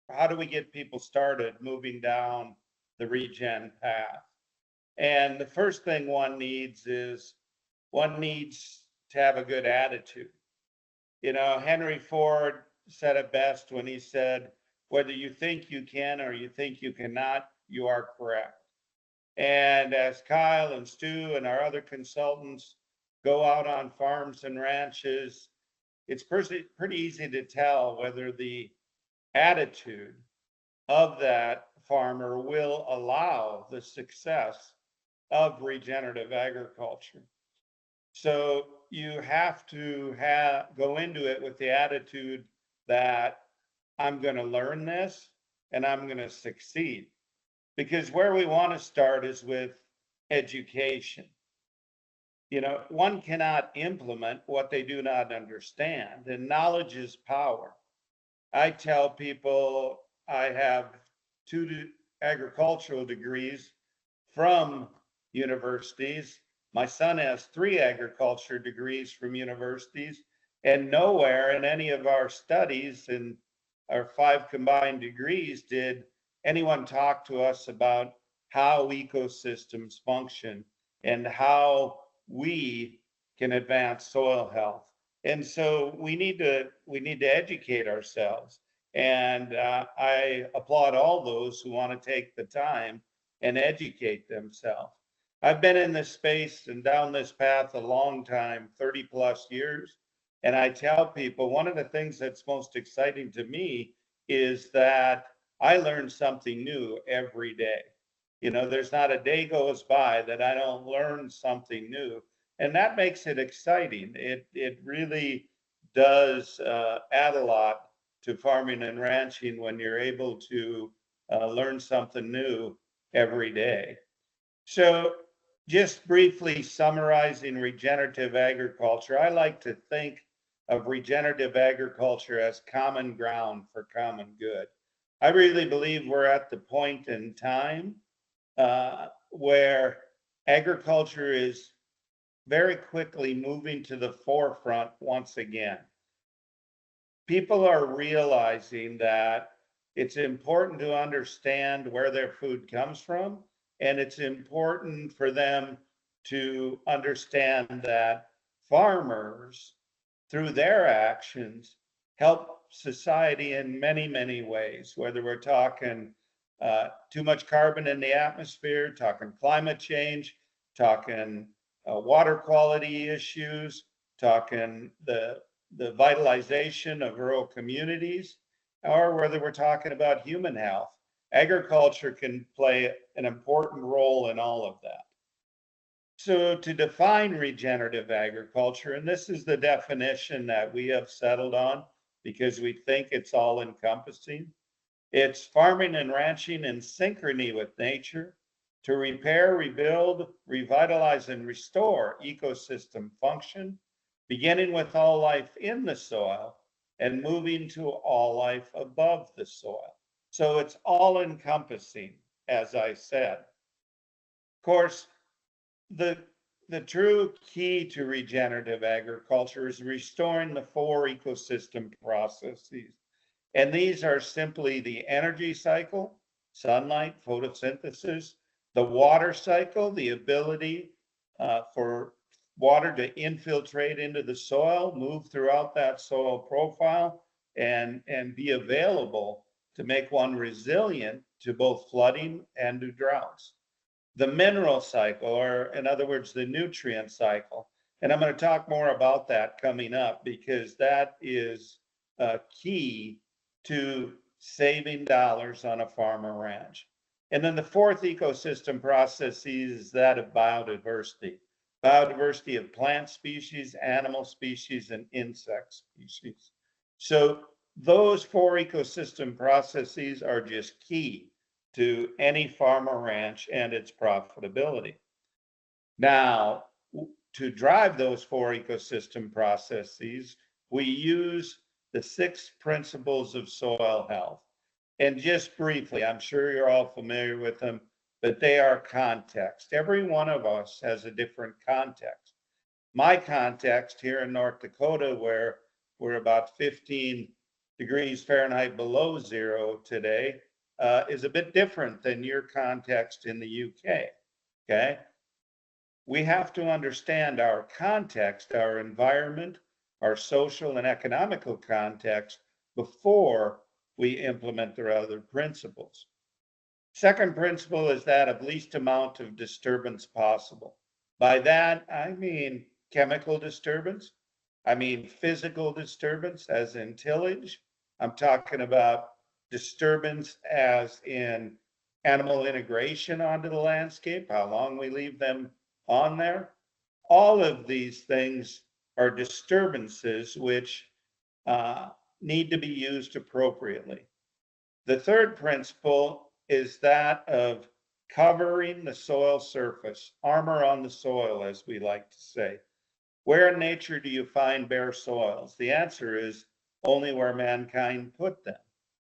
how do we get people started moving down the regen path? And the first thing one needs to have a good attitude. You know, Henry Ford said it best when he said, whether you think you can or you think you cannot, you are correct. And as Kyle and Stu and our other consultants go out on farms and ranches, it's pretty easy to tell whether the attitude of that farmer will allow the success of regenerative agriculture. So you have to go into it with the attitude that I'm going to learn this and I'm going to succeed. Because where we want to start is with education. You know, one cannot implement what they do not understand, and knowledge is power. I tell people I have two agricultural degrees from universities. My son has 3 agriculture degrees from universities, and nowhere in any of our studies in our 5 combined degrees did anyone talk to us about how ecosystems function and how we can advance soil health. And so we need to educate ourselves. And I applaud all those who want to take the time and educate themselves. I've been in this space and down this path a long time, 30 plus years. And I tell people one of the things that's most exciting to me is that I learn something new every day. You know, there's not a day goes by that I don't learn something new. And that makes it exciting. It really does add a lot to farming and ranching when you're able to learn something new every day. So just briefly summarizing regenerative agriculture, I like to think of regenerative agriculture as common ground for common good. I really believe we're at the point in time where agriculture is very quickly moving to the forefront once again. People are realizing that it's important to understand where their food comes from, and it's important for them to understand that farmers, through their actions, help society in many, many ways, whether we're talking too much carbon in the atmosphere, talking climate change, talking water quality issues, talking the vitalization of rural communities, or whether we're talking about human health. Agriculture can play an important role in all of that. So to define regenerative agriculture, and this is the definition that we have settled on because we think it's all encompassing, it's farming and ranching in synchrony with nature to repair, rebuild, revitalize, and restore ecosystem function, beginning with all life in the soil and moving to all life above the soil. So it's all encompassing, as I said. Of course, the true key to regenerative agriculture is restoring the 4 ecosystem processes. And these are simply the energy cycle, sunlight, photosynthesis, the water cycle, the ability for water to infiltrate into the soil, move throughout that soil profile, and be available to make one resilient to both flooding and to droughts. The mineral cycle, or in other words, the nutrient cycle. And I'm going to talk more about that coming up because that is key to saving dollars on a farm or ranch. And then the 4th ecosystem process is that of biodiversity. Biodiversity of plant species, animal species, and insect species. So those 4 ecosystem processes are just key to any farm or ranch and its profitability. Now, to drive those 4 ecosystem processes, we use the 6 principles of soil health. And just briefly, I'm sure you're all familiar with them, but they are context. Every one of us has a different context. My context here in North Dakota, where we're about 15 degrees Fahrenheit below zero today is a bit different than your context in the UK. Okay. We have to understand our context, our environment, our social and economical context before we implement the other principles. Second principle is that of least amount of disturbance possible. By that, I mean chemical disturbance. I mean physical disturbance, as in tillage. I'm talking about disturbance as in animal integration onto the landscape, how long we leave them on there. All of these things are disturbances which need to be used appropriately. The third principle is that of covering the soil surface, armor on the soil, as we like to say. Where in nature do you find bare soils? The answer is only where mankind put them,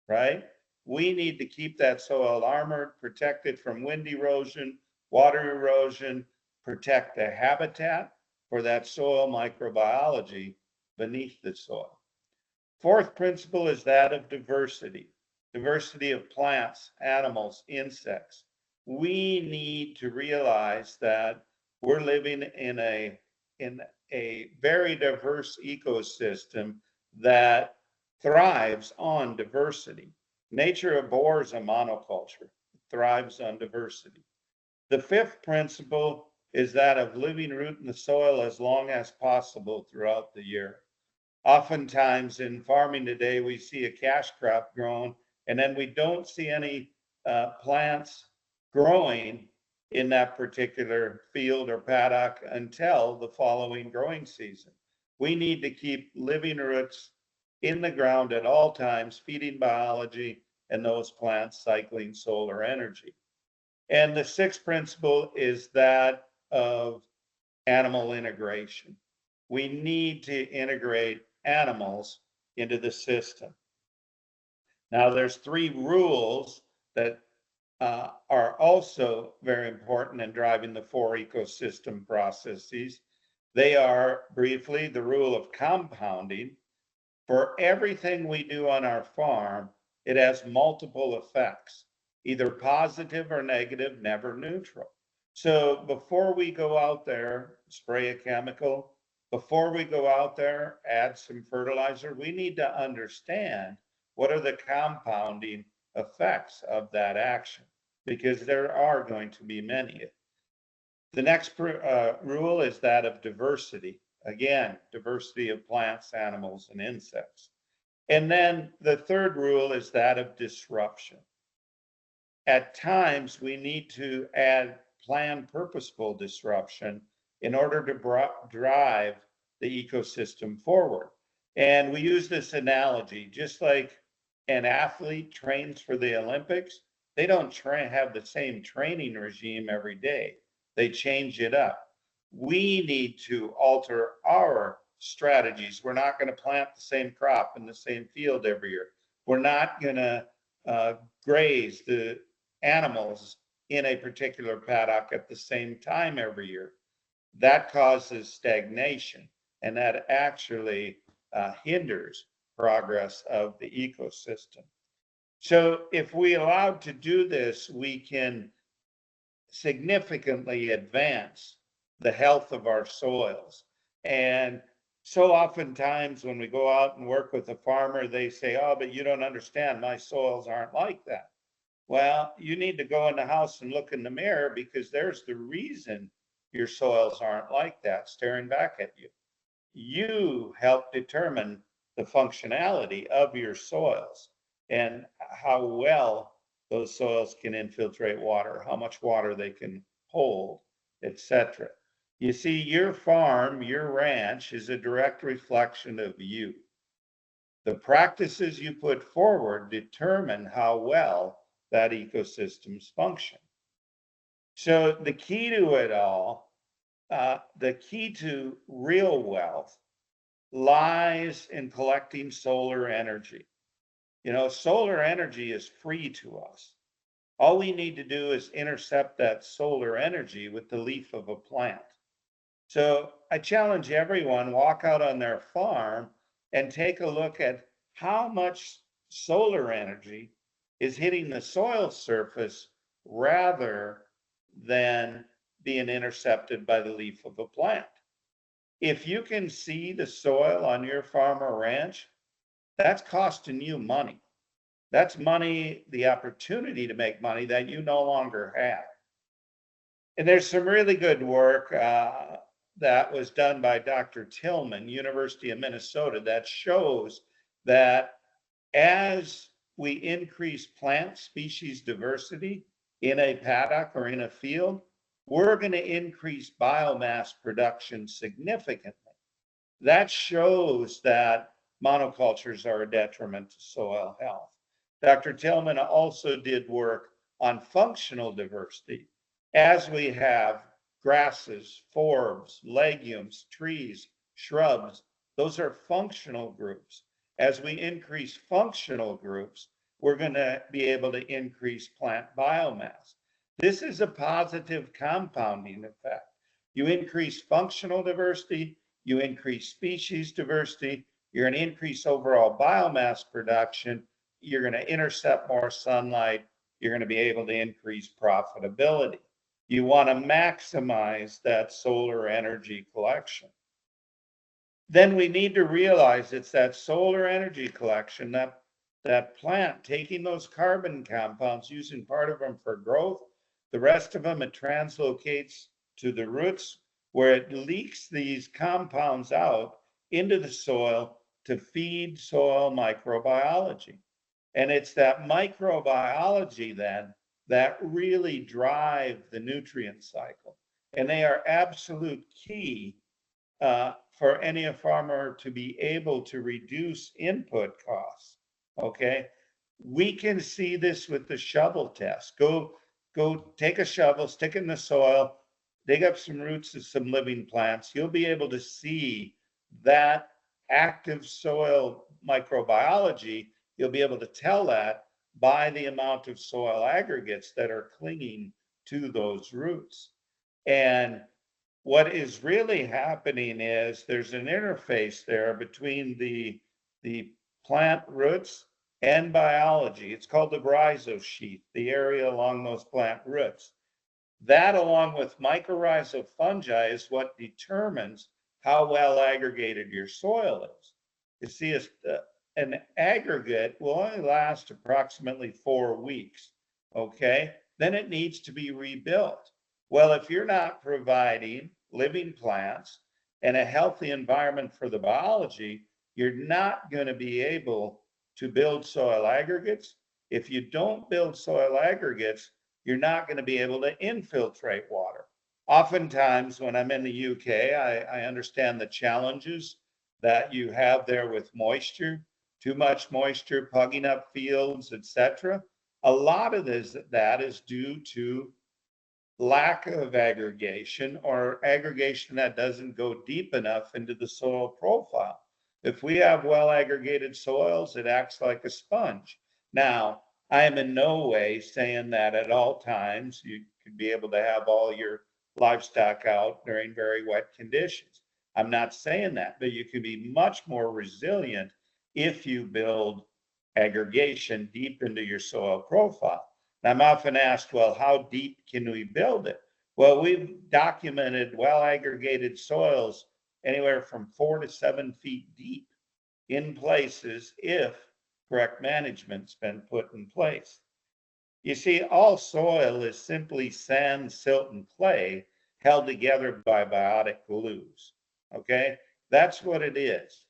right? We need to keep that soil armored, protect it from wind erosion, water erosion, protect the habitat for that soil microbiology beneath the soil. Fourth principle is that of diversity, diversity of plants, animals, insects. We need to realize that we're living in a very diverse ecosystem that thrives on diversity. Nature abhors a monoculture, it thrives on diversity. The fifth principle is that of living root in the soil as long as possible throughout the year. Oftentimes in farming today, we see a cash crop grown, and then we don't see any plants growing in that particular field or paddock until the following growing season. We need to keep living roots in the ground at all times, feeding biology and those plants cycling solar energy. And the sixth principle is that of animal integration. We need to integrate animals into the system. Now, there's three rules that are also very important in driving the four ecosystem processes. They are, briefly, the rule of compounding. For everything we do on our farm, it has multiple effects, either positive or negative, never neutral. So before we go out there, spray a chemical, before we go out there, add some fertilizer, we need to understand what are the compounding effects of that action, because there are going to be many. The next rule is that of diversity. Again, diversity of plants, animals, and insects. And then the third rule is that of disruption. At times, we need to add planned, purposeful disruption in order to drive the ecosystem forward. And we use this analogy, just like an athlete trains for the Olympics, they don't have the same training regime every day. They change it up. We need to alter our strategies. We're not going to plant the same crop in the same field every year. We're not going to graze the animals in a particular paddock at the same time every year. That causes stagnation, and that actually hinders progress of the ecosystem. So if we allowed to do this, we can significantly advance the health of our soils. And so oftentimes when we go out and work with a farmer, they say, oh, but you don't understand, my soils aren't like that. Well, you need to go in the house and look in the mirror, because there's the reason your soils aren't like that, staring back at you. You help determine the functionality of your soils and how well those soils can infiltrate water, how much water they can hold, etc. You see, your farm, your ranch is a direct reflection of you. The practices you put forward determine how well that ecosystems function. So the key to it all, the key to real wealth lies in collecting solar energy. You know, solar energy is free to us. All we need to do is intercept that solar energy with the leaf of a plant. So I challenge everyone, walk out on their farm and take a look at how much solar energy is hitting the soil surface rather than being intercepted by the leaf of a plant. If you can see the soil on your farm or ranch, that's costing you money. That's money, the opportunity to make money that you no longer have. And there's some really good work that was done by Dr. Tillman, University of Minnesota, that shows that as we increase plant species diversity in a paddock or in a field, we're going to increase biomass production significantly. That shows that monocultures are a detriment to soil health. Dr. Tillman also did work on functional diversity. As we have grasses, forbs, legumes, trees, shrubs, those are functional groups. As we increase functional groups, we're going to be able to increase plant biomass. This is a positive compounding effect. You increase functional diversity, you increase species diversity, you're going to increase overall biomass production, you're going to intercept more sunlight, you're going to be able to increase profitability. You want to maximize that solar energy collection. Then we need to realize it's that solar energy collection, that plant taking those carbon compounds, using part of them for growth, the rest of them it translocates to the roots where it leaks these compounds out into the soil to feed soil microbiology. And it's that microbiology then that really drive the nutrient cycle. And they are absolute key for any farmer to be able to reduce input costs. Okay, we can see this with the shovel test. Go take a shovel, stick it in the soil, dig up some roots of some living plants. You'll be able to see that active soil microbiology. You'll be able to tell that by the amount of soil aggregates that are clinging to those roots. And what is really happening is there's an interface there between the plant roots and biology. It's called the rhizosheath, the area along those plant roots. That, along with mycorrhizal fungi, is what determines how well aggregated your soil is. You see, an aggregate will only last approximately 4 weeks, okay? Then it needs to be rebuilt. Well, if you're not providing living plants and a healthy environment for the biology, you're not going to be able to build soil aggregates. If you don't build soil aggregates, you're not going to be able to infiltrate water. Oftentimes, when I'm in the UK, I understand the challenges that you have there with moisture, too much moisture, pugging up fields, etc. A lot of that is due to lack of aggregation, or aggregation that doesn't go deep enough into the soil profile. If we have well aggregated soils, it acts like a sponge. Now, I am in no way saying that at all times you could be able to have all your livestock out during very wet conditions. I'm not saying that, but you can be much more resilient if you build aggregation deep into your soil profile. And I'm often asked, well, how deep can we build it? Well, we've documented well aggregated soils anywhere from 4 to 7 feet deep in places if correct management's been put in place. You see, all soil is simply sand, silt, and clay held together by biotic glues. Okay, that's what it is.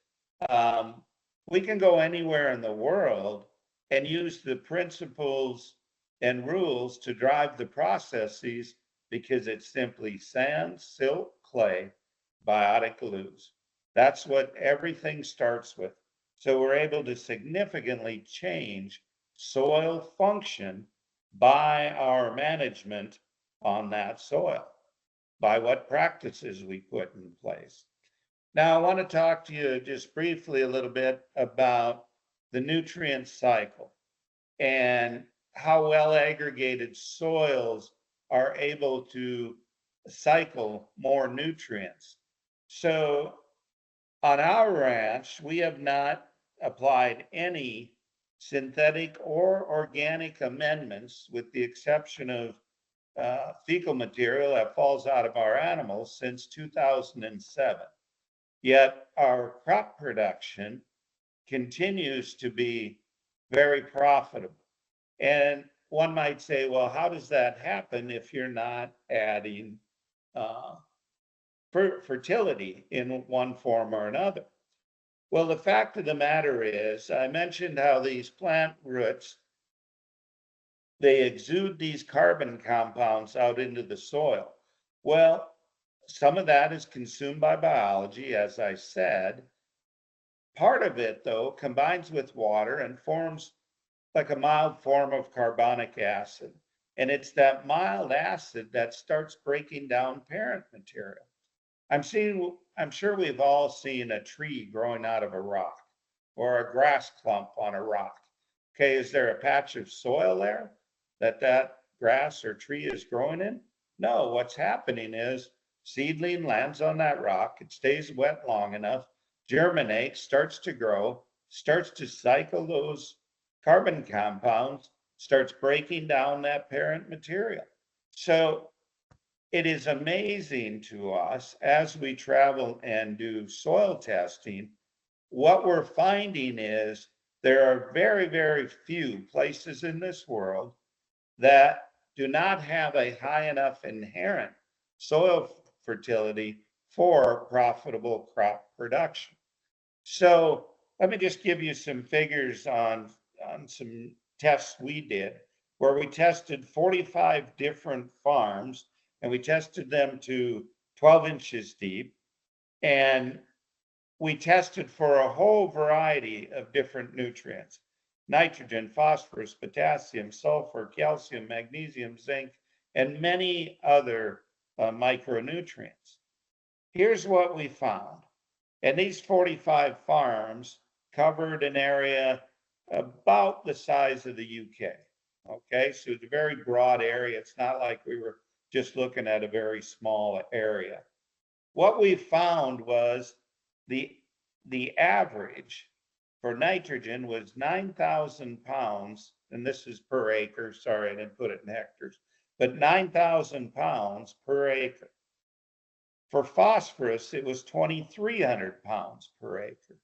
We can go anywhere in the world and use the principles and rules to drive the processes because it's simply sand, silt, clay, biotic glues. That's what everything starts with. So we're able to significantly change soil function by our management on that soil, by what practices we put in place. Now, I want to talk to you just briefly a little bit about the nutrient cycle and how well aggregated soils are able to cycle more nutrients. So on our ranch, we have not applied any synthetic or organic amendments, with the exception of fecal material that falls out of our animals, since 2007. Yet our crop production continues to be very profitable. And one might say, well, how does that happen if you're not adding uh, fertility in one form or another? Well, the fact of the matter is, I mentioned how these plant roots, they exude these carbon compounds out into the soil. Well, some of that is consumed by biology, as I said. Part of it, though, combines with water and forms like a mild form of carbonic acid. And it's that mild acid that starts breaking down parent material. I'm sure we've all seen a tree growing out of a rock or a grass clump on a rock. Okay, is there a patch of soil there that grass or tree is growing in? No, what's happening is seedling lands on that rock, it stays wet long enough, germinates, starts to grow, starts to cycle those carbon compounds, starts breaking down that parent material. So it is amazing to us as we travel and do soil testing. What we're finding is there are very, very few places in this world that do not have a high enough inherent soil fertility for profitable crop production. So let me just give you some figures on some tests we did, where we tested 45 different farms, and we tested them to 12 inches deep. And we tested for a whole variety of different nutrients: nitrogen, phosphorus, potassium, sulfur, calcium, magnesium, zinc, and many other micronutrients. Here's what we found. And these 45 farms covered an area about the size of the UK. Okay, so it's a very broad area. It's not like we were just looking at a very small area. What we found was the average for nitrogen was 9,000 pounds, and this is per acre. Sorry, I didn't put it in hectares, but 9,000 pounds per acre. For phosphorus, it was 2,300 pounds per acre.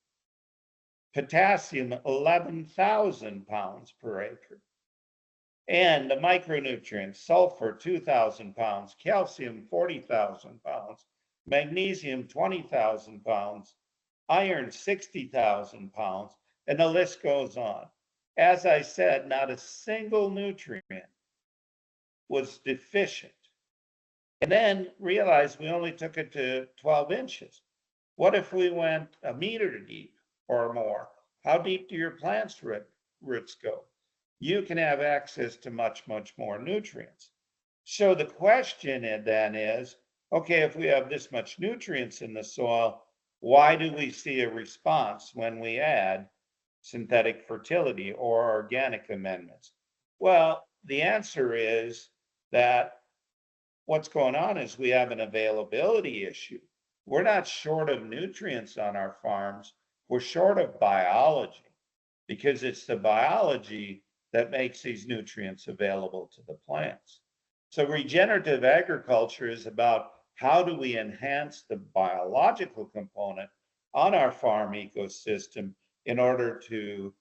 Potassium, 11,000 pounds per acre. And the micronutrients: sulfur, 2,000 pounds, calcium, 40,000 pounds, magnesium, 20,000 pounds, iron, 60,000 pounds, and the list goes on. As I said, not a single nutrient was deficient. And then realized we only took it to 12 inches. What if we went a meter deep or more? How deep do your plant's roots go? You can have access to much, much more nutrients. So the question then is, okay, if we have this much nutrients in the soil, why do we see a response when we add synthetic fertility or organic amendments? Well, the answer is that what's going on is we have an availability issue. We're not short of nutrients on our farms. We're short of biology, because it's the biology that makes these nutrients available to the plants. So regenerative agriculture is about how do we enhance the biological component on our farm ecosystem in order to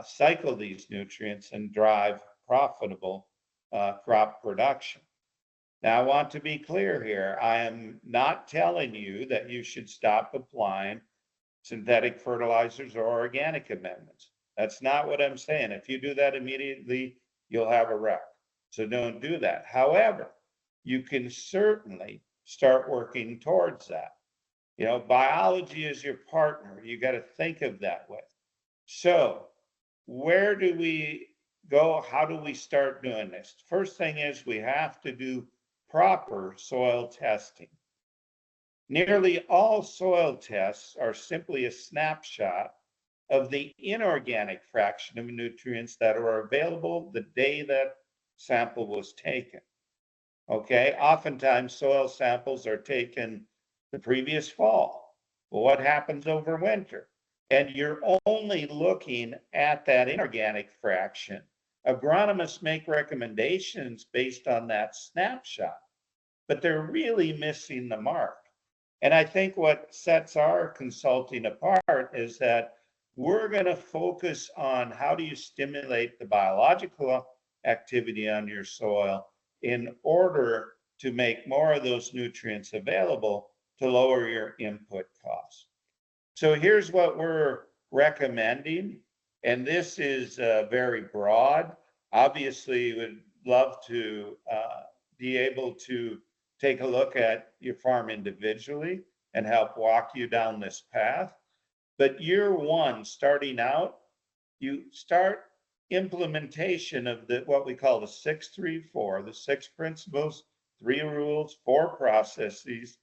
cycle these nutrients and drive profitable crop production. Now, I want to be clear here. I am not telling you that you should stop applying synthetic fertilizers or organic amendments. That's not what I'm saying. If you do that immediately, you'll have a wreck. So don't do that. However, you can certainly start working towards that. You know, biology is your partner. You got to think of that way. So where do we go? How do we start doing this? First thing is we have to do proper soil testing. Nearly all soil tests are simply a snapshot of the inorganic fraction of nutrients that are available the day that sample was taken. Okay, oftentimes soil samples are taken the previous fall. Well, what happens over winter? and you're only looking at that inorganic fraction, agronomists make recommendations based on that snapshot, but they're really missing the mark. And I think what sets our consulting apart is that we're going to focus on how do you stimulate the biological activity on your soil in order to make more of those nutrients available to lower your input costs. So here's what we're recommending, and this is very broad. Obviously, would love to be able to take a look at your farm individually and help walk you down this path. But year one, starting out, you start implementation of what we call the 6-3-4, the 6 principles, 3 rules, 4 processes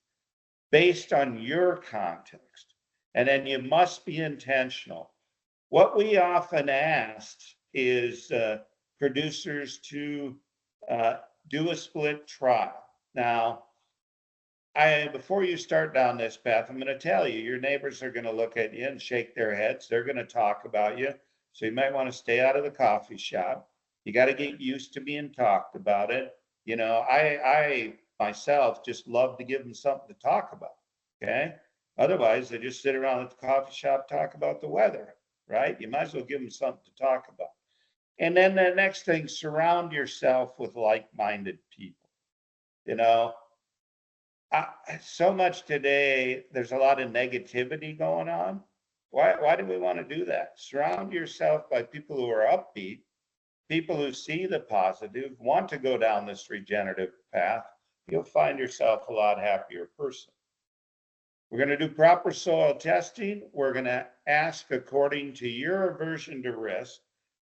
based on your context. And then you must be intentional. What we often ask is producers to do a split trial. Now, before you start down this path, I'm going to tell you, your neighbors are going to look at you and shake their heads. They're going to talk about you. So you might want to stay out of the coffee shop. You got to get used to being talked about it. You know, I myself just love to give them something to talk about. Okay. Otherwise, they just sit around at the coffee shop, talk about the weather, right? You might as well give them something to talk about. And then the next thing, surround yourself with like-minded people. You know, so much today, there's a lot of negativity going on. Why do we want to do that? Surround yourself by people who are upbeat, people who see the positive, want to go down this regenerative path. You'll find yourself a lot happier person. We're going to do proper soil testing. We're going to ask, according to your aversion to risk,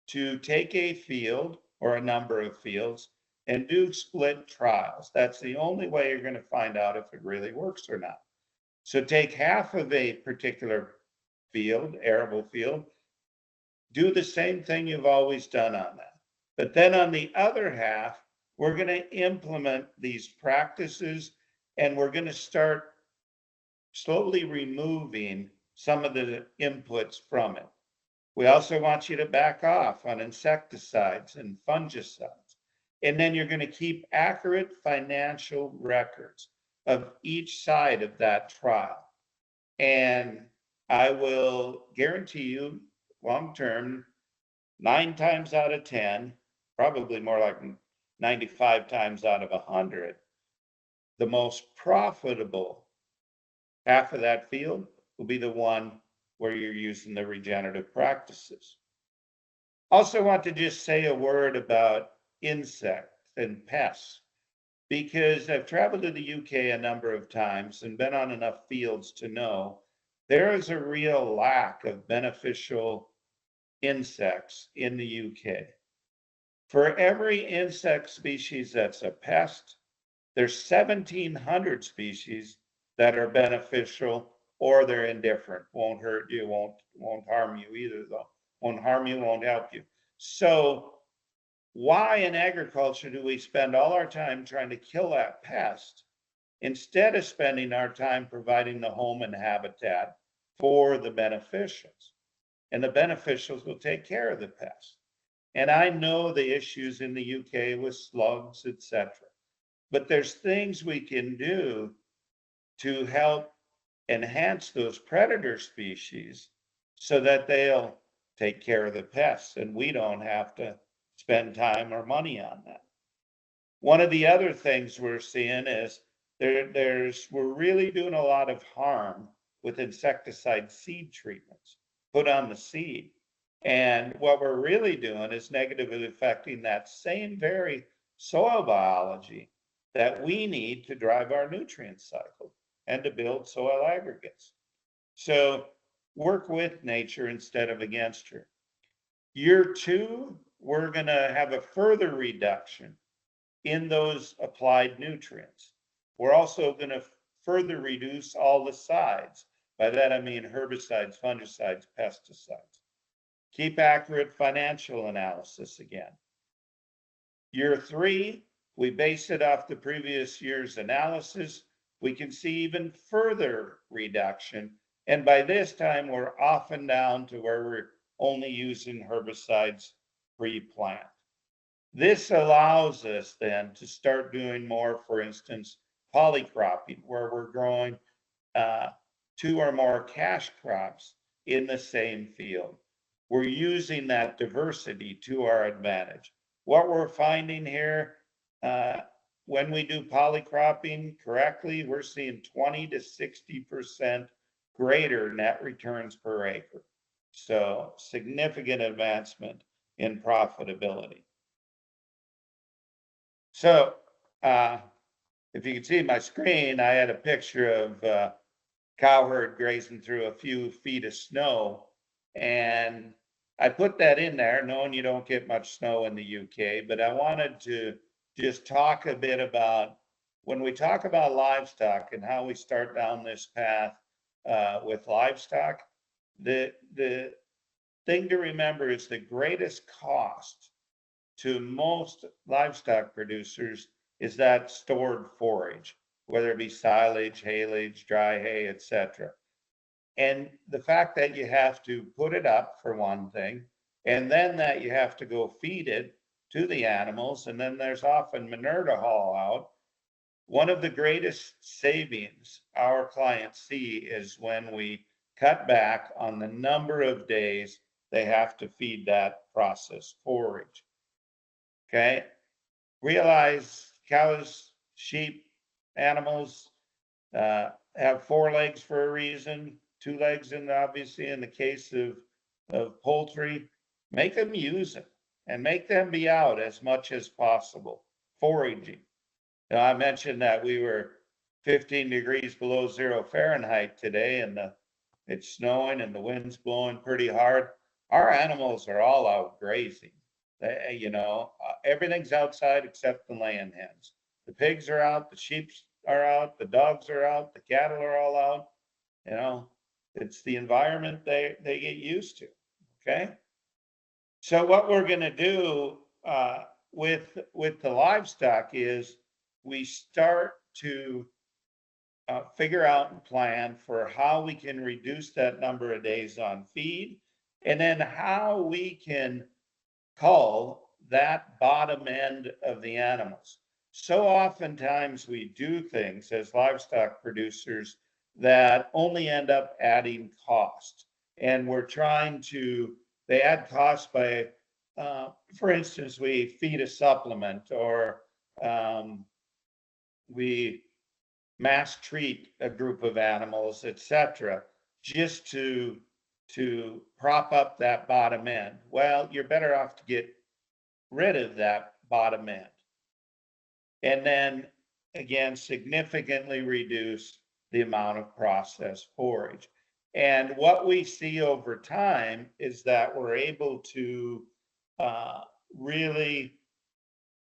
to take a field or a number of fields and do split trials. That's the only way you're going to find out if it really works or not. So take half of a particular field, arable field, do the same thing you've always done on that. But then on the other half, we're going to implement these practices and we're going to start slowly removing some of the inputs from it. We also want you to back off on insecticides and fungicides. And then you're going to keep accurate financial records of each side of that trial. And I will guarantee you long term, 9 times out of 10, probably more like 95 times out of 100, the most profitable half of that field will be the one where you're using the regenerative practices. Also want to just say a word about insects and pests, because I've traveled to the UK a number of times and been on enough fields to know there is a real lack of beneficial insects in the UK. For every insect species that's a pest, there's 1,700 species that are beneficial or they're indifferent. Won't hurt you, won't harm you either though. Won't harm you, won't help you. So why in agriculture do we spend all our time trying to kill that pest instead of spending our time providing the home and habitat for the beneficials? And the beneficials will take care of the pest. And I know the issues in the UK with slugs, etc. But there's things we can do to help enhance those predator species so that they'll take care of the pests and we don't have to spend time or money on that. One of the other things we're seeing is we're really doing a lot of harm with insecticide seed treatments put on the seed. And what we're really doing is negatively affecting that same very soil biology that we need to drive our nutrient cycle and to build soil aggregates. So work with nature instead of against her. Year 2, we're going to have a further reduction in those applied nutrients. We're also going to further reduce all the sides. By that I mean herbicides, fungicides, pesticides. Keep accurate financial analysis again. Year 3, we base it off the previous year's analysis. We can see even further reduction And by this time, we're often down to where we're only using herbicides pre-plant. This allows us then to start doing more, for instance, polycropping, where we're growing 2 or more cash crops in the same field. We're using that diversity to our advantage. What we're finding here, when we do polycropping correctly, we're seeing 20 to 60% greater net returns per acre. So significant advancement in profitability. So if you can see my screen, I had a picture of cow herd grazing through a few feet of snow. And I put that in there knowing you don't get much snow in the UK, but I wanted to just talk a bit about when we talk about livestock and how we start down this path with livestock, the thing to remember is the greatest cost to most livestock producers is that stored forage, whether it be silage, haylage, dry hay, etc. And the fact that you have to put it up for one thing, and then that you have to go feed it to the animals, and then there's often manure to haul out. One of the greatest savings our clients see is when we cut back on the number of days they have to feed that processed forage. Okay, realize cows, sheep, animals have 4 legs for a reason, 2 legs obviously in the case of poultry. Make them use it and make them be out as much as possible, foraging. Now, I mentioned that we were 15 degrees below 0 Fahrenheit today, and it's snowing and the wind's blowing pretty hard. Our animals are all out grazing. Everything's outside except the laying hens. The pigs are out, the sheep are out, the dogs are out, the cattle are all out. It's the environment they get used to. Okay. So what we're going to do with the livestock is we start to figure out and plan for how we can reduce that number of days on feed, and then how we can cull that bottom end of the animals. So oftentimes we do things as livestock producers that only end up adding cost. And we're trying to, they add cost by, for instance, we feed a supplement or we mass treat a group of animals, etc., just to prop up that bottom end. Well, you're better off to get rid of that bottom end. And then again, significantly reduce the amount of processed forage. And what we see over time is that we're able to really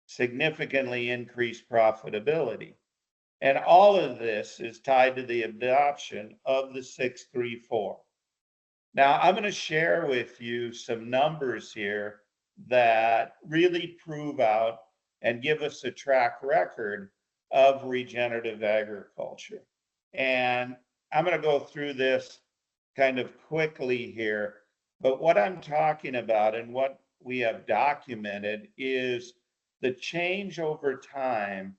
significantly increase profitability. And all of this is tied to the adoption of the 634. Now, I'm going to share with you some numbers here that really prove out and give us a track record of regenerative agriculture. And I'm going to go through this kind of quickly here, but what I'm talking about and what we have documented is the change over time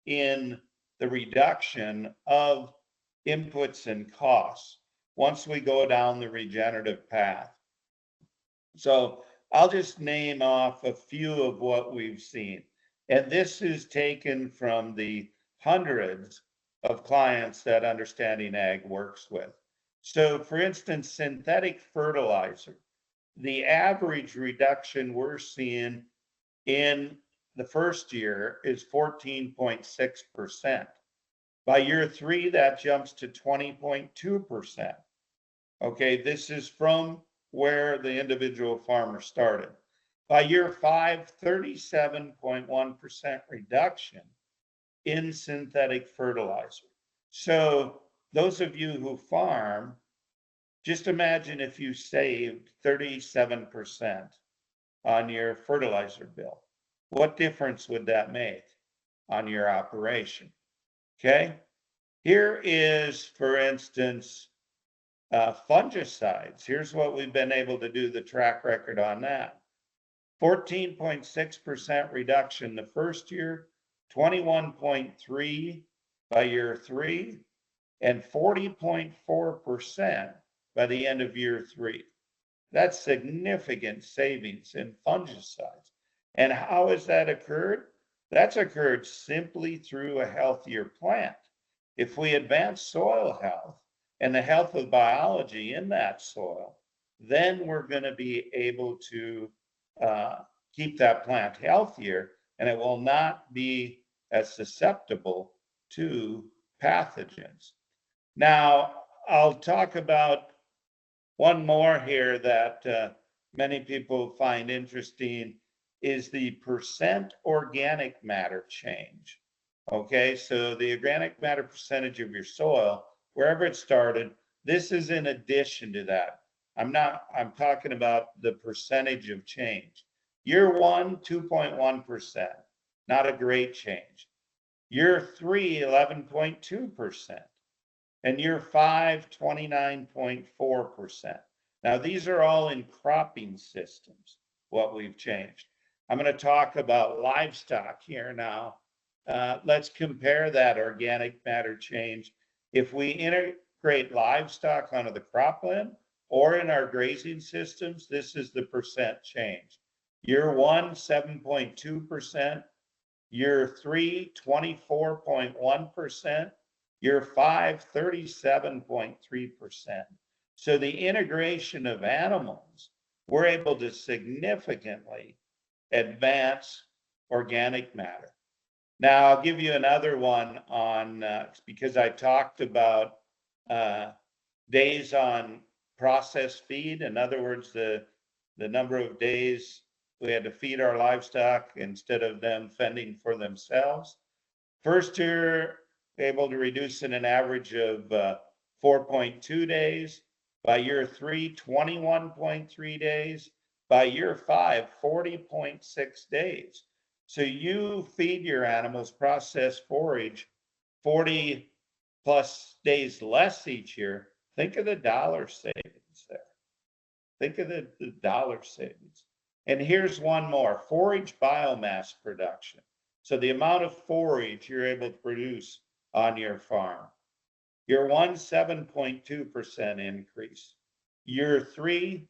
in the reduction of inputs and costs once we go down the regenerative path. So I'll just name off a few of what we've seen. And this is taken from the hundreds of clients that Understanding Ag works with. So for instance, synthetic fertilizer, the average reduction we're seeing in the first year is 14.6%. By year 3, that jumps to 20.2%. Okay, this is from where the individual farmer started. By year 5, 37.1% reduction in synthetic fertilizer. So those of you who farm, just imagine if you saved 37% on your fertilizer bill. What difference would that make on your operation? Okay, here is, for instance, Fungicides, here's what we've been able to do, the track record on that. 14.6% reduction the first year, 21.3 by year 3, and 40.4% by the end of year 3. That's significant savings in fungicides. And how has that occurred? That's occurred simply through a healthier plant. If we advance soil health and the health of biology in that soil, then we're going to be able to keep that plant healthier, and it will not be as susceptible to pathogens. Now, I'll talk about one more here that many people find interesting is the percent organic matter change. Okay, so the organic matter percentage of your soil, wherever it started, this is in addition to that. I'm talking about the percentage of change. Year 1, 2.1%, not a great change. Year 3, 11.2%. And year 5, 29.4%. Now, these are all in cropping systems, what we've changed. I'm going to talk about livestock here now. Let's compare that organic matter change. If we integrate livestock onto the cropland or in our grazing systems, this is the percent change. Year 1, 7.2%. Year 3, 24.1%. Year 5, 37.3%. So the integration of animals, we're able to significantly advance organic matter. Now, I'll give you another one on, because I talked about days on processed feed. In other words, the number of days we had to feed our livestock instead of them fending for themselves. First year, able to reduce in an average of 4.2 days. By year 3, 21.3 days. By year 5, 40.6 days. So you feed your animals processed forage 40 plus days less each year. Think of the dollar savings there. Think of the dollar savings. And here's one more, forage biomass production. So the amount of forage you're able to produce on your farm. Year 1, 7.2% increase. Year 3,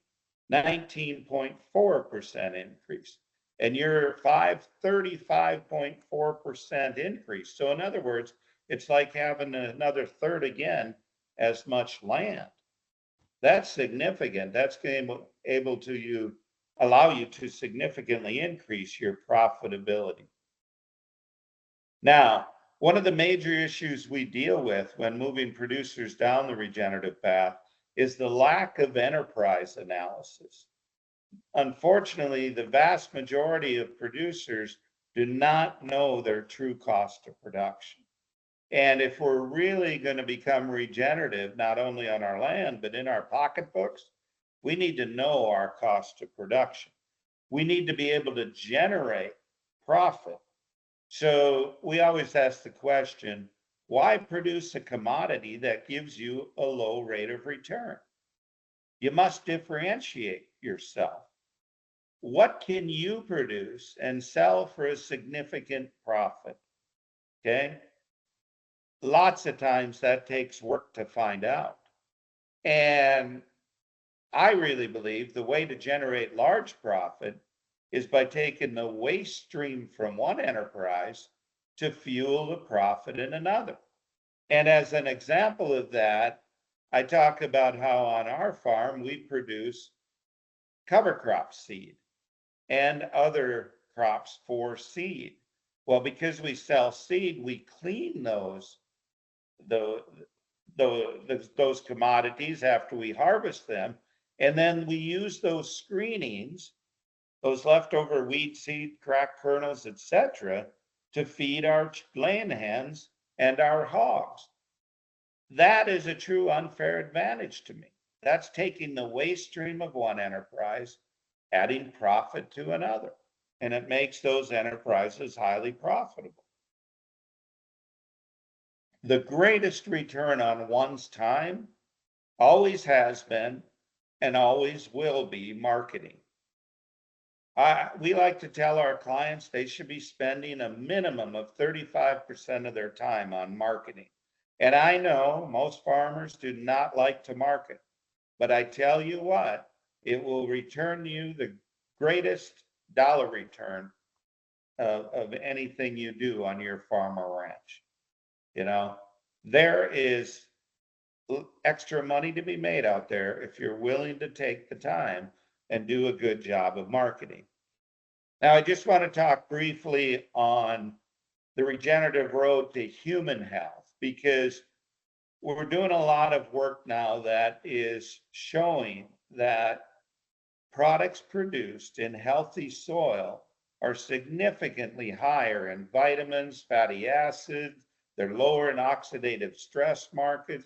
19.4% increase. And year 5, 35.4% increase. So in other words, it's like having another third again as much land. That's significant. That's able to allow you to significantly increase your profitability. Now, one of the major issues we deal with when moving producers down the regenerative path is the lack of enterprise analysis. Unfortunately, the vast majority of producers do not know their true cost of production. And if we're really going to become regenerative, not only on our land, but in our pocketbooks, we need to know our cost of production. We need to be able to generate profit. So we always ask the question, why produce a commodity that gives you a low rate of return? You must differentiate yourself. What can you produce and sell for a significant profit? Okay. Lots of times that takes work to find out. And I really believe the way to generate large profit is by taking the waste stream from one enterprise to fuel the profit in another. And as an example of that, I talk about how on our farm we produce cover crop seed and other crops for seed. Well, because we sell seed, we clean those commodities after we harvest them, and then we use those screenings, those leftover weed seed, cracked kernels, etc., to feed our laying hens and our hogs. That is a true unfair advantage to me. That's taking the waste stream of one enterprise, adding profit to another, and it makes those enterprises highly profitable. The greatest return on one's time always has been, and always will be marketing. We like to tell our clients they should be spending a minimum of 35% of their time on marketing. And I know most farmers do not like to market, but I tell you what, it will return you the greatest dollar return of anything you do on your farm or ranch. You know, there is extra money to be made out there if you're willing to take the time and do a good job of marketing. Now, I just want to talk briefly on the regenerative road to human health, because we're doing a lot of work now that is showing that products produced in healthy soil are significantly higher in vitamins, fatty acids, they're lower in oxidative stress markers.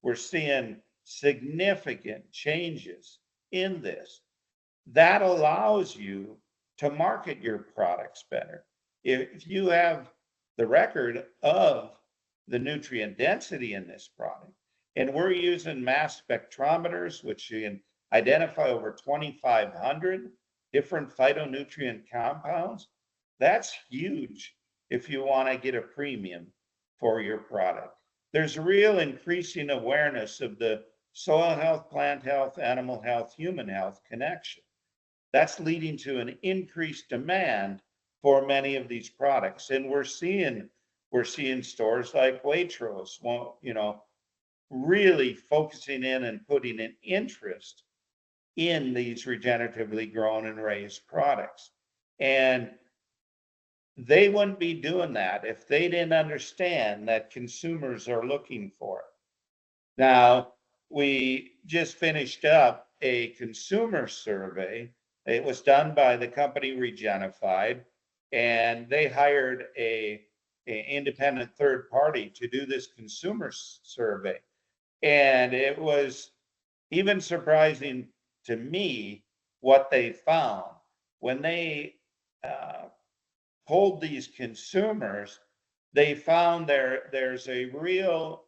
We're seeing significant changes in this. That allows you to market your products better. If you have the record of the nutrient density in this product, and we're using mass spectrometers, which you can identify over 2,500 different phytonutrient compounds, that's huge if you want to get a premium for your product. There's real increasing awareness of the soil health, plant health, animal health, human health connection. That's leading to an increased demand for many of these products. And we're seeing stores like Waitrose, really focusing in and putting an interest in these regeneratively grown and raised products. And they wouldn't be doing that if they didn't understand that consumers are looking for it. Now, we just finished up a consumer survey. It was done by the company Regenified, and they hired an independent third party to do this consumer survey. And it was even surprising to me what they found when they polled these consumers. They found there's a real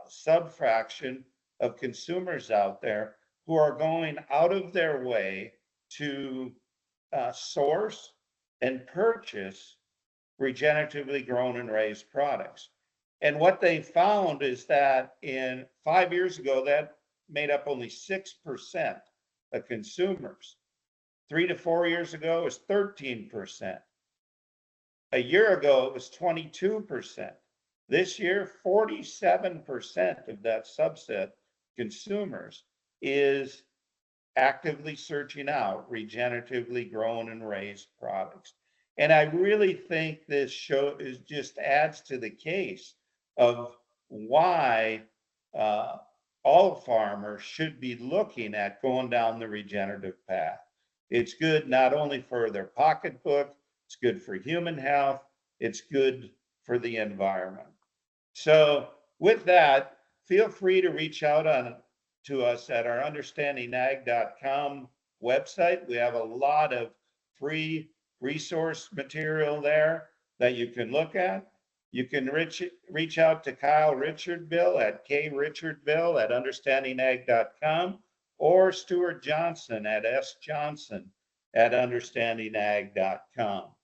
subfraction of consumers out there who are going out of their way to source and purchase regeneratively grown and raised products. And what they found is that in 5 years ago, that made up only 6% of consumers. 3 to 4 years ago, it was 13%. A year ago, it was 22%. This year, 47% of that subset consumers is actively searching out regeneratively grown and raised products. And I really think this show is just adds to the case of why all farmers should be looking at going down the regenerative path. It's good not only for their pocketbook, it's good for human health, it's good for the environment. So with that, feel free to reach out to us at our understandingag.com website. We have a lot of free resource material there that you can look at. You can reach out to Kyle Richardville at krichardville@understandingag.com or Stuart Johnson at sjohnson@understandingag.com.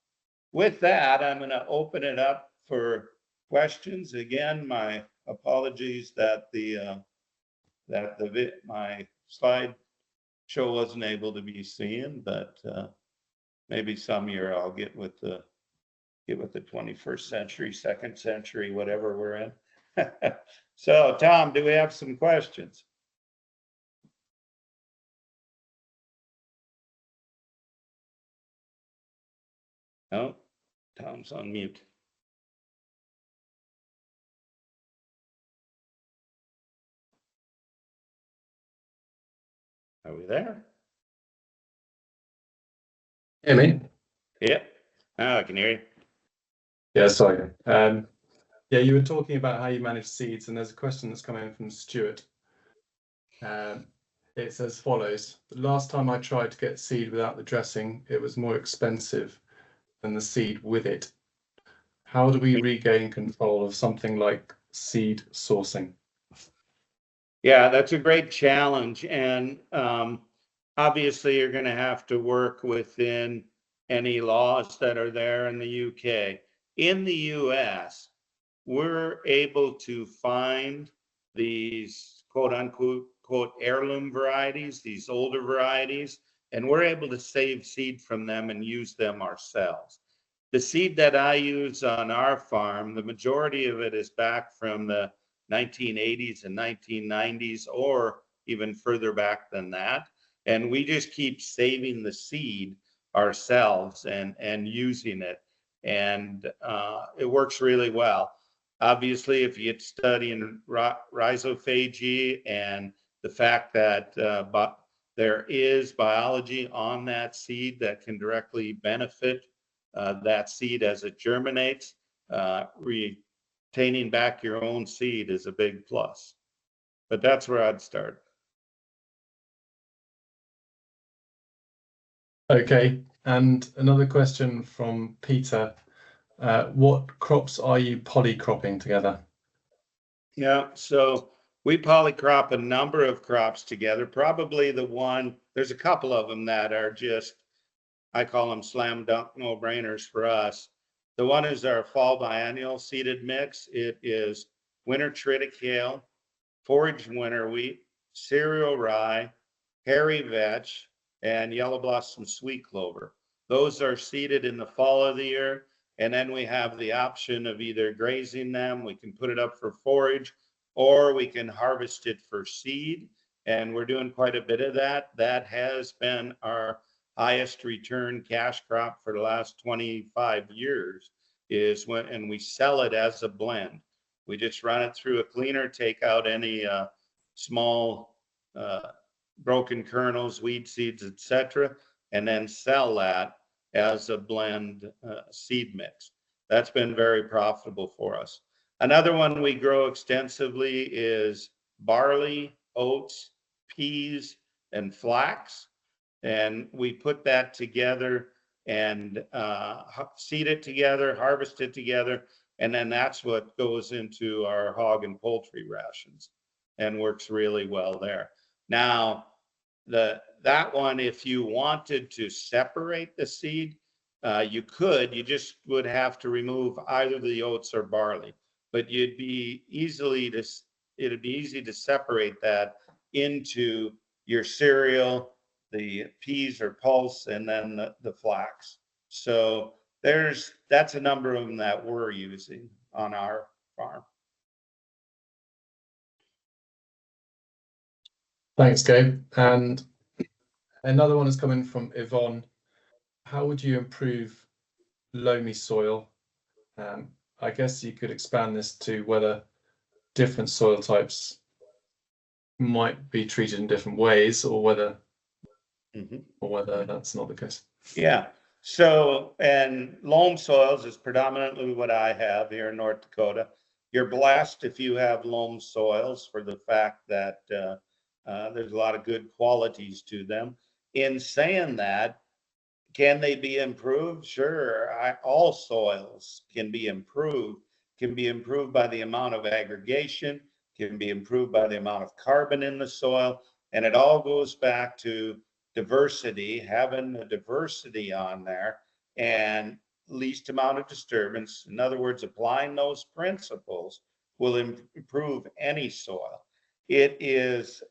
With that, I'm going to open it up for questions. Again, my apologies that my slide show wasn't able to be seen, but maybe some year I'll get with the 21st century, second century, whatever we're in. So, Tom, do we have some questions? No, Tom's on mute. Are we there? Hear me? Yeah. Oh, I can hear you. Yeah, sorry. Yeah, you were talking about how you manage seeds, and there's a question that's come in from Stuart. It says as follows: the last time I tried to get seed without the dressing, it was more expensive than the seed with it. How do we regain control of something like seed sourcing? Yeah, that's a great challenge. And obviously, you're going to have to work within any laws that are there in the UK. In the US, we're able to find these quote unquote quote heirloom varieties, these older varieties, and we're able to save seed from them and use them ourselves. The seed that I use on our farm, the majority of it is back from the 1980s and 1990s, or even further back than that. And we just keep saving the seed ourselves and using it. And it works really well. Obviously, if you get studying rhizophagy and the fact that there is biology on that seed that can directly benefit that seed as it germinates, retaining back your own seed is a big plus. But that's where I'd start. Okay, and another question from Peter. What crops are you polycropping together? Yeah, so we polycrop a number of crops together. Probably there's a couple of them that are just, I call them slam dunk no brainers for us. The one is our fall biennial seeded mix. It is winter triticale, forage winter wheat, cereal rye, hairy vetch, and yellow blossom sweet clover. Those are seeded in the fall of the year. And then we have the option of either grazing them, we can put it up for forage, or we can harvest it for seed. And we're doing quite a bit of that. That has been our highest return cash crop for the last 25 years and we sell it as a blend. We just run it through a cleaner, take out any small broken kernels, weed seeds, etc., and then sell that as a blend seed mix. That's been very profitable for us. Another one we grow extensively is barley, oats, peas, and flax. And we put that together and seed it together, harvest it together, and then that's what goes into our hog and poultry rations and works really well there. Now, that one, if you wanted to separate the seed, you could. You just would have to remove either the oats or barley, but it'd be easy to separate that into your cereal, the peas or pulse, and then the flax. So that's a number of them that we're using on our farm. Thanks, Gabe. And another one is coming from Yvonne. How would you improve loamy soil? I guess you could expand this to whether different soil types might be treated in different ways, or whether that's not the case. Yeah. So, and loam soils is predominantly what I have here in North Dakota. You're blessed if you have loam soils for the fact that there's a lot of good qualities to them. In saying that, can they be improved? Sure. All soils can be improved by the amount of aggregation, can be improved by the amount of carbon in the soil. And it all goes back to diversity, having a diversity on there and least amount of disturbance. In other words, applying those principles will improve any soil. It is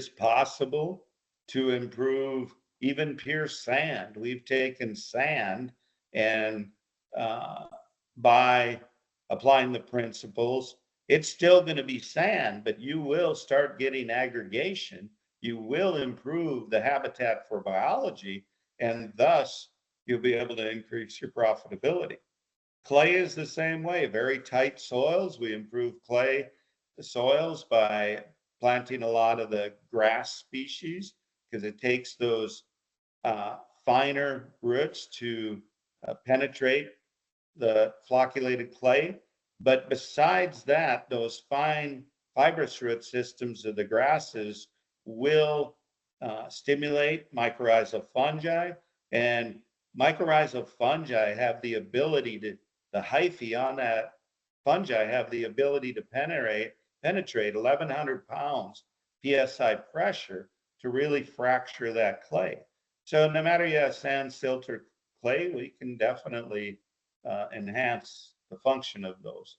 possible to improve even pure sand. We've taken sand and by applying the principles, it's still going to be sand, but you will start getting aggregation. You will improve the habitat for biology, and thus you'll be able to increase your profitability. Clay is the same way. Very tight soils, we improve clay soils by planting a lot of the grass species because it takes those finer roots to penetrate the flocculated clay. But besides that, those fine fibrous root systems of the grasses will stimulate mycorrhizal fungi, and mycorrhizal fungi have the ability to, the hyphae on that fungi have the ability to penetrate 1,100 pounds PSI pressure to really fracture that clay. So no matter you have sand, silt, or clay, we can definitely enhance the function of those.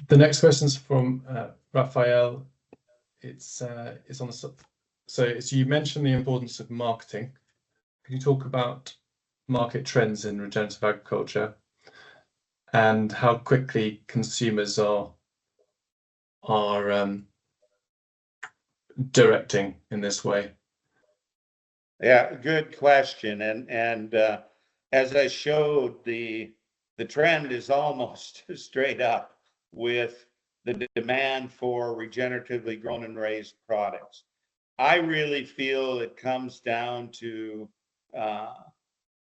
The next question is from Raphael. It's on the so it's, you mentioned the importance of marketing. Can you talk about market trends in regenerative agriculture and how quickly consumers are directing in this way? Yeah, good question. And as I showed, the trend is almost straight up with the demand for regeneratively grown and raised products. I really feel it comes down to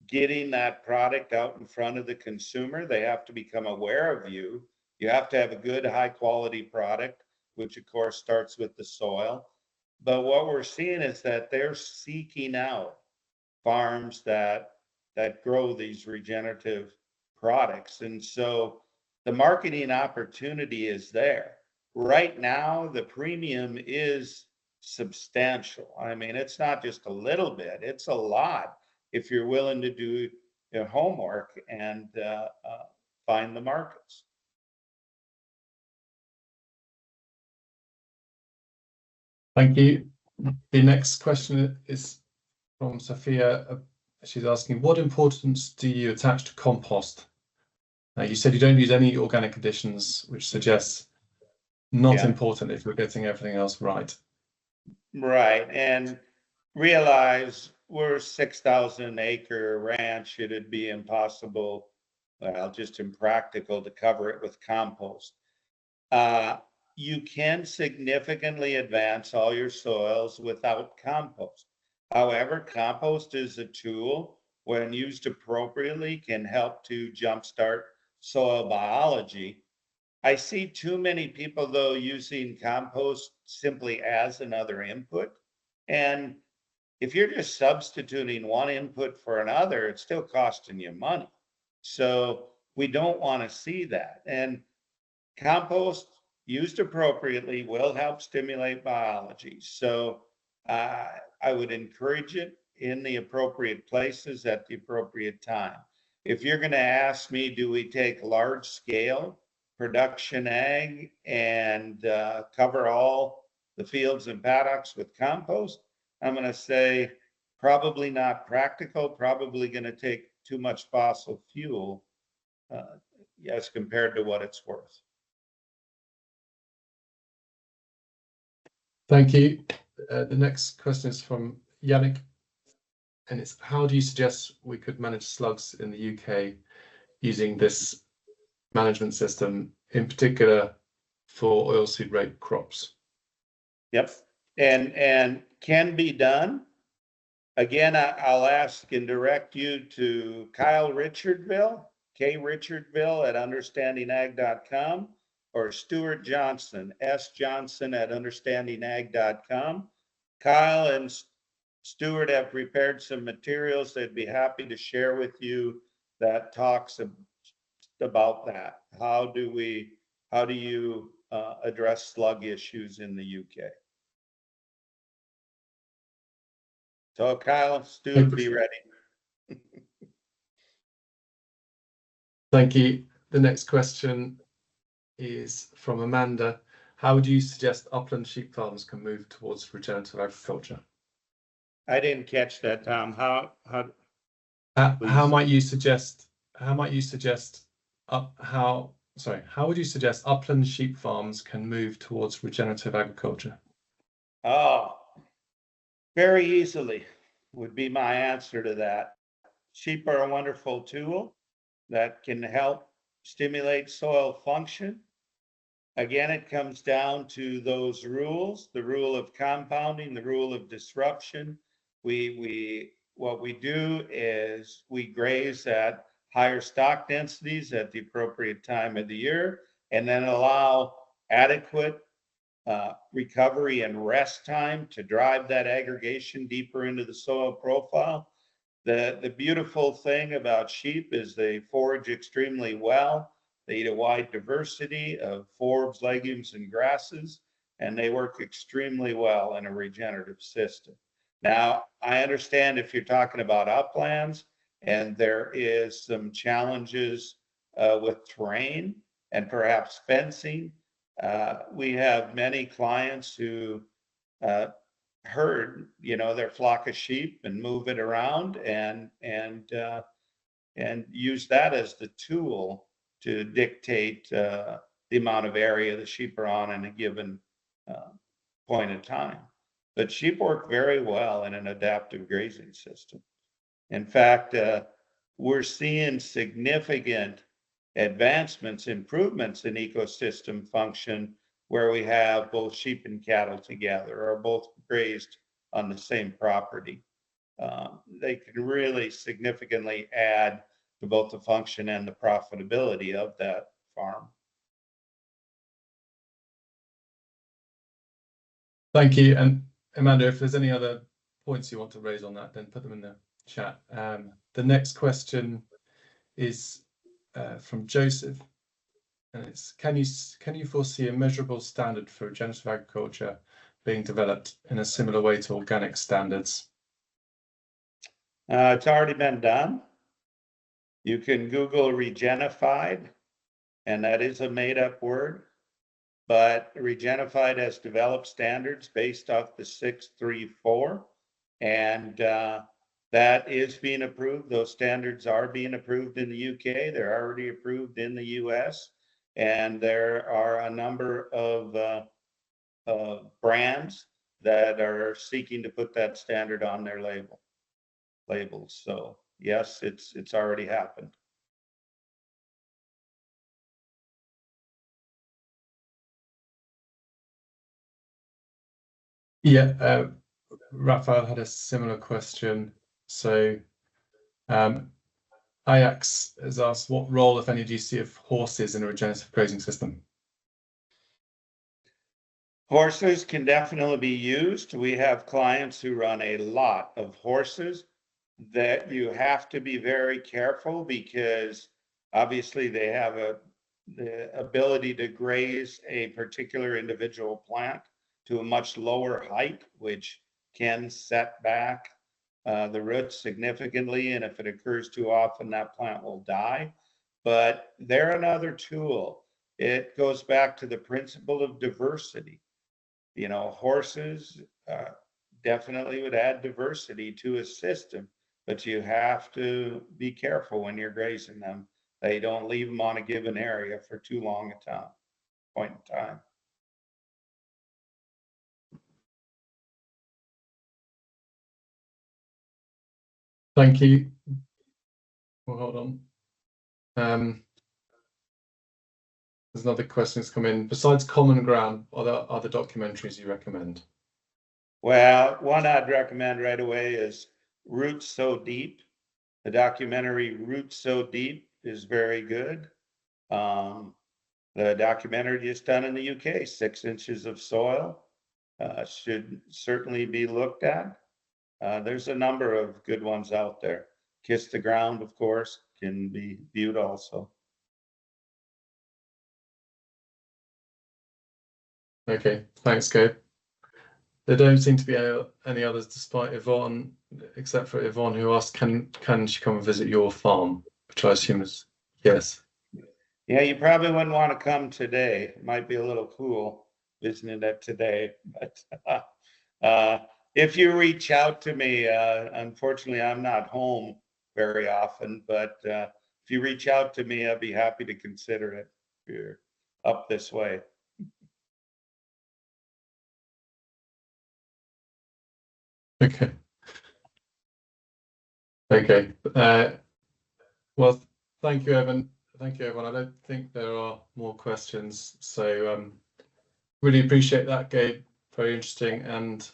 getting that product out in front of the consumer. They have to become aware of you. You have to have a good, high quality product, which of course starts with the soil. But what we're seeing is that they're seeking out farms that grow these regenerative products. And so the marketing opportunity is there. Right now, the premium is substantial. I mean, it's not just a little bit, it's a lot if you're willing to do your homework and find the markets. Thank you. The next question is from Sophia. She's asking, what importance do you attach to compost? You said you don't use any organic additions, which suggests not important if you're getting everything else right. Right. And realize we're a 6,000 acre ranch. It'd be impossible, well, just impractical to cover it with compost. You can significantly advance all your soils without compost. However, compost is a tool, when used appropriately, can help to jumpstart soil biology. I see too many people, though, using compost simply as another input. And if you're just substituting one input for another, it's still costing you money. So we don't want to see that. And compost used appropriately will help stimulate biology. So I would encourage it in the appropriate places at the appropriate time. If you're going to ask me, do we take large scale production ag and cover all the fields and paddocks with compost? I'm going to say probably not practical, probably going to take too much fossil fuel as compared to what it's worth. Thank you. The next question is from Yannick, and it's, how do you suggest we could manage slugs in the UK using this management system, in particular for oilseed rape crops? Yep, and can be done. Again, I'll ask and direct you to Kyle Richardville, K Richardville at understandingag.com, or Stuart Johnson, S Johnson at understandingag.com. Kyle and Stuart have prepared some materials they'd be happy to share with you that talks about that. How do you address slug issues in the UK? So Kyle, Stu, be ready. Thank you. The next question is from Amanda. How would you suggest upland sheep farms can move towards regenerative agriculture? I didn't catch that, Tom. How would you suggest upland sheep farms can move towards regenerative agriculture? Oh, very easily would be my answer to that. Sheep are a wonderful tool that can help stimulate soil function. Again, it comes down to those rules, the rule of compounding, the rule of disruption. What we do is we graze at higher stock densities at the appropriate time of the year, and then allow adequate recovery and rest time to drive that aggregation deeper into the soil profile. The beautiful thing about sheep is they forage extremely well. They eat a wide diversity of forbs, legumes, and grasses, and they work extremely well in a regenerative system. Now, I understand if you're talking about uplands and there is some challenges with terrain and perhaps fencing. We have many clients who herd, their flock of sheep and move it around and use that as the tool to dictate the amount of area the sheep are on in a given point in time. But sheep work very well in an adaptive grazing system. In fact, we're seeing significant advancements, improvements in ecosystem function where we have both sheep and cattle together or both grazed on the same property. They can really significantly add to both the function and the profitability of that farm. Thank you. And Amanda, if there's any other points you want to raise on that, then put them in the chat. The next question is from Joseph, and it's, can you foresee a measurable standard for regenerative agriculture being developed in a similar way to organic standards? It's already been done. You can Google Regenified, and that is a made-up word, but Regenified has developed standards based off the 634, and that is being approved. Those standards are being approved in the UK. They're already approved in the US, and there are a number of brands that are seeking to put that standard on their labels. So yes, it's already happened. Yeah, Raphael had a similar question. So Ajax has asked, what role, if any, do you see of horses in a regenerative grazing system? Horses can definitely be used. We have clients who run a lot of horses that you have to be very careful because obviously they have the ability to graze a particular individual plant to a much lower height, which can set back the roots significantly. And if it occurs too often, that plant will die. But they're another tool. It goes back to the principle of diversity. Horses definitely would add diversity to a system, but you have to be careful when you're grazing them. They don't leave them on a given area for too long a point in time. Thank you. Well, hold on. There's another question that's come in. Besides Common Ground, are there other documentaries you recommend? Well, one I'd recommend right away is Roots So Deep. The documentary Roots So Deep is very good. The documentary just done in the UK, 6 Inches of Soil, should certainly be looked at. There's a number of good ones out there. Kiss the Ground, of course, can be viewed also. Okay, thanks, Gabe. There don't seem to be any others despite Yvonne, except for Yvonne, who asked, can she come and visit your farm? Which I assume is yes. Yeah, you probably wouldn't want to come today. It might be a little cool visiting it today, but if you reach out to me, unfortunately, I'm not home very often, but if you reach out to me, I'd be happy to consider it if you're up this way. Okay. Okay. Well, thank you, Evan. Thank you, everyone. I don't think there are more questions. So really appreciate that, Gabe. Very interesting. And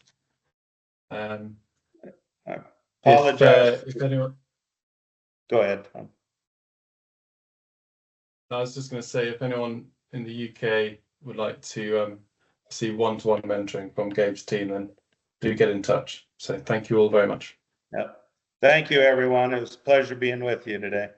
apologize. If anyone... Go ahead, Tom. I was just going to say, if anyone in the UK would like to see one-to-one mentoring from Gabe's team, then do get in touch. So thank you all very much. Yep. Thank you, everyone. It was a pleasure being with you today.